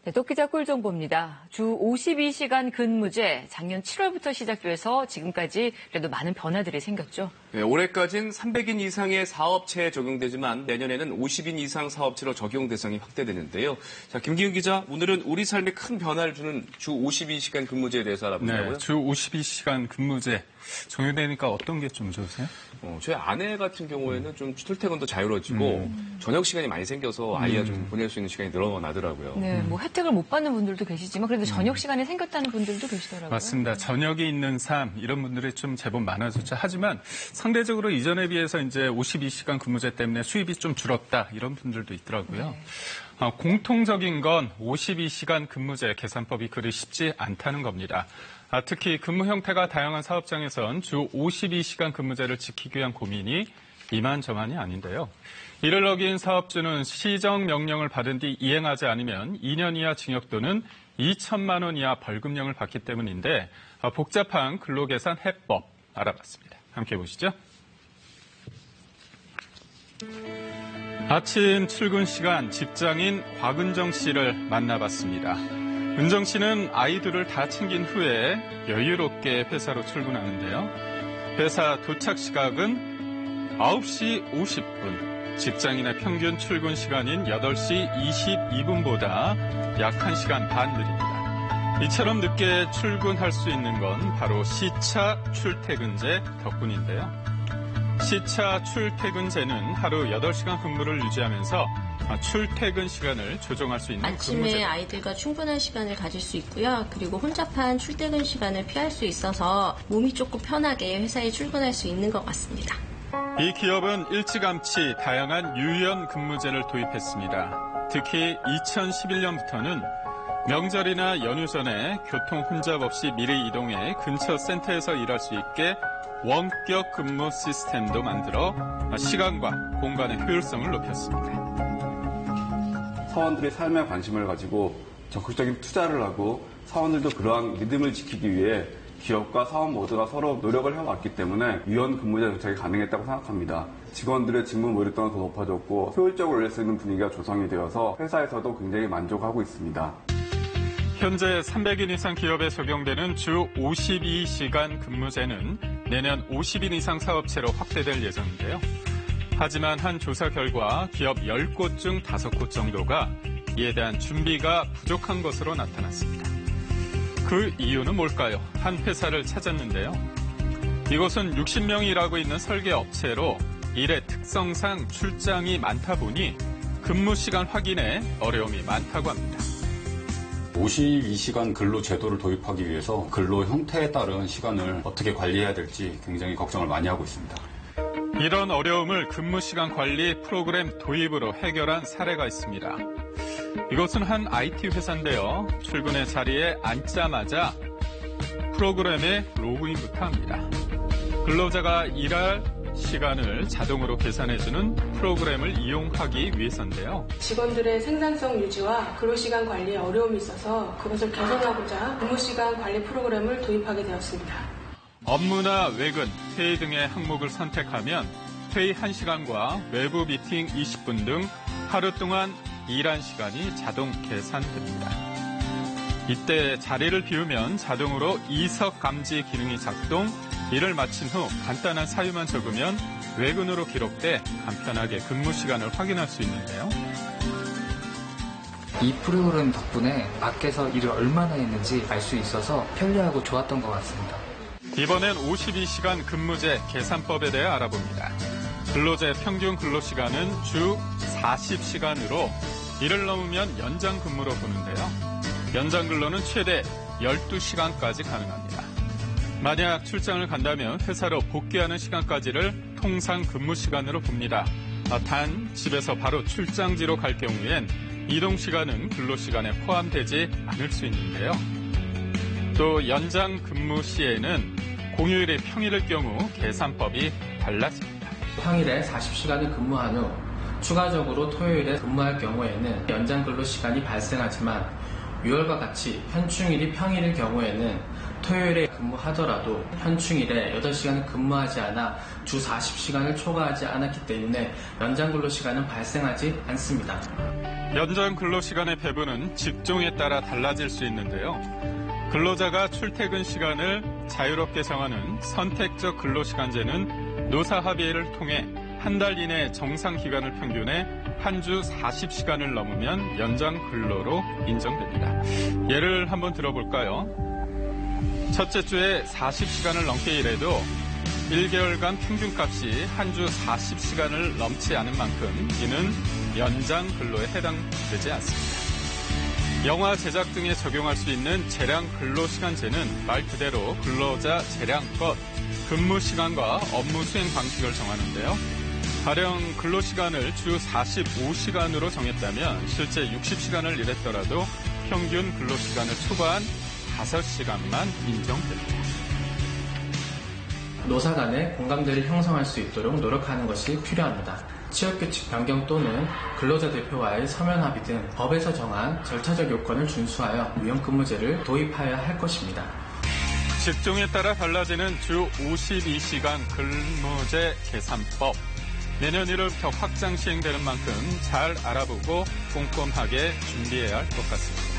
네, 떡기자 꿀정보입니다. 주 52시간 근무제 작년 7월부터 시작돼서 지금까지 그래도 많은 변화들이 생겼죠. 네, 올해까지는 300인 이상의 사업체에 적용되지만 내년에는 50인 이상 사업체로 적용 대상이 확대되는데요. 자, 김기훈 기자, 오늘은 우리 삶에 큰 변화를 주는 주 52시간 근무제에 대해서 알아보자고요. 네, 주 52시간 근무제 적용되니까 어떤 게 좀 좋으세요? 저희 아내 같은 경우에는 좀 출퇴근도 자유로워지고 저녁 시간이 많이 생겨서 아이와 좀 보낼 수 있는 시간이 늘어나더라고요. 네, 뭐 혜택을 못 받는 분들도 계시지만 그래도 저녁 시간이 생겼다는 분들도 계시더라고요. 맞습니다. 저녁이 있는 삶 이런 분들이 좀 제법 많아졌죠. 하지만 상대적으로 이전에 비해서 이제 52시간 근무제 때문에 수입이 좀 줄었다 이런 분들도 있더라고요. 네. 공통적인 건 52시간 근무제 계산법이 그리 쉽지 않다는 겁니다. 특히 근무 형태가 다양한 사업장에선 주 52시간 근무제를 지키기 위한 고민이 이만저만이 아닌데요. 이를 어긴 사업주는 시정명령을 받은 뒤 이행하지 않으면 2년 이하 징역 또는 2천만 원 이하 벌금령을 받기 때문인데 복잡한 근로계산 해법 알아봤습니다. 함께 보시죠. 아침 출근 시간 직장인 곽은정 씨를 만나봤습니다. 은정 씨는 아이들을 다 챙긴 후에 여유롭게 회사로 출근하는데요. 회사 도착 시각은 9시 50분. 직장인의 평균 출근 시간인 8시 22분보다 약 1시간 반 느립니다. 이처럼 늦게 출근할 수 있는 건 바로 시차 출퇴근제 덕분인데요. 시차 출퇴근제는 하루 8시간 근무를 유지하면서 출퇴근 시간을 조정할 수 있는 아침에 근무제다. 아이들과 충분한 시간을 가질 수 있고요. 그리고 혼잡한 출퇴근 시간을 피할 수 있어서 몸이 조금 편하게 회사에 출근할 수 있는 것 같습니다. 이 기업은 일찌감치 다양한 유연 근무제를 도입했습니다. 특히 2011년부터는 명절이나 연휴 전에 교통 혼잡 없이 미리 이동해 근처 센터에서 일할 수 있게 원격 근무 시스템도 만들어 시간과 공간의 효율성을 높였습니다. 사원들의 삶에 관심을 가지고 적극적인 투자를 하고 사원들도 그러한 리듬을 지키기 위해 기업과 사원 모두가 서로 노력을 해왔기 때문에 유연 근무제 정착이 가능했다고 생각합니다. 직원들의 직무 몰입도가 더 높아졌고 효율적으로 일할 수 있는 분위기가 조성이 되어서 회사에서도 굉장히 만족하고 있습니다. 현재 300인 이상 기업에 적용되는 주 52시간 근무제는 내년 50인 이상 사업체로 확대될 예정인데요. 하지만 한 조사 결과 기업 10곳 중 5곳 정도가 이에 대한 준비가 부족한 것으로 나타났습니다. 그 이유는 뭘까요? 한 회사를 찾았는데요. 이곳은 60명이 일하고 있는 설계 업체로 일의 특성상 출장이 많다 보니 근무 시간 확인에 어려움이 많다고 합니다. 52시간 근로 제도를 도입하기 위해서 근로 형태에 따른 시간을 어떻게 관리해야 될지 굉장히 걱정을 많이 하고 있습니다. 이런 어려움을 근무시간 관리 프로그램 도입으로 해결한 사례가 있습니다. 이것은 한 IT 회사인데요. 출근의 자리에 앉자마자 프로그램에 로그인부터 합니다. 근로자가 일할 시간을 자동으로 계산해주는 프로그램을 이용하기 위해서인데요. 직원들의 생산성 유지와 근로시간 관리에 어려움이 있어서 그것을 개선하고자 근무시간 관리 프로그램을 도입하게 되었습니다. 업무나 외근, 회의 등의 항목을 선택하면 회의 1시간과 외부 미팅 20분 등 하루 동안 일한 시간이 자동 계산됩니다. 이때 자리를 비우면 자동으로 이석 감지 기능이 작동, 일을 마친 후 간단한 사유만 적으면 외근으로 기록돼 간편하게 근무 시간을 확인할 수 있는데요. 이 프로그램 덕분에 밖에서 일을 얼마나 했는지 알 수 있어서 편리하고 좋았던 것 같습니다. 이번엔 52시간 근무제 계산법에 대해 알아봅니다. 근로제 평균 근로시간은 주 40시간으로 이를 넘으면 연장 근무로 보는데요. 연장 근로는 최대 12시간까지 가능합니다. 만약 출장을 간다면 회사로 복귀하는 시간까지를 통상 근무 시간으로 봅니다. 단 집에서 바로 출장지로 갈 경우엔 이동 시간은 근로 시간에 포함되지 않을 수 있는데요. 또 연장 근무 시에는 공휴일이 평일일 경우 계산법이 달라집니다. 평일에 40시간을 근무한 후 추가적으로 토요일에 근무할 경우에는 연장 근로 시간이 발생하지만 6월과 같이 현충일이 평일일 경우에는 토요일에 근무하더라도 현충일에 8시간을 근무하지 않아 주 40시간을 초과하지 않았기 때문에 연장 근로시간은 발생하지 않습니다. 연장 근로시간의 배분은 직종에 따라 달라질 수 있는데요. 근로자가 출퇴근 시간을 자유롭게 정하는 선택적 근로시간제는 노사합의를 통해 한 달 이내 정상 기간을 평균해 한 주 40시간을 넘으면 연장 근로로 인정됩니다. 예를 한번 들어볼까요? 첫째 주에 40시간을 넘게 일해도 1개월간 평균값이 한 주 40시간을 넘지 않은 만큼 이는 연장 근로에 해당되지 않습니다. 영화 제작 등에 적용할 수 있는 재량 근로시간제는 말 그대로 근로자 재량껏 근무 시간과 업무 수행 방식을 정하는데요. 가령 근로시간을 주 45시간으로 정했다면 실제 60시간을 일했더라도 평균 근로시간을 초과한 5시간만 인정됩니다. 노사 간의 공감대를 형성할 수 있도록 노력하는 것이 필요합니다. 취업규칙 변경 또는 근로자 대표와의 서면 합의 등 법에서 정한 절차적 요건을 준수하여 유연근무제를 도입하여야 할 것입니다. 직종에 따라 달라지는 주 52시간 근무제 개선법. 내년 1월부터 확장 시행되는 만큼 잘 알아보고 꼼꼼하게 준비해야 할 것 같습니다.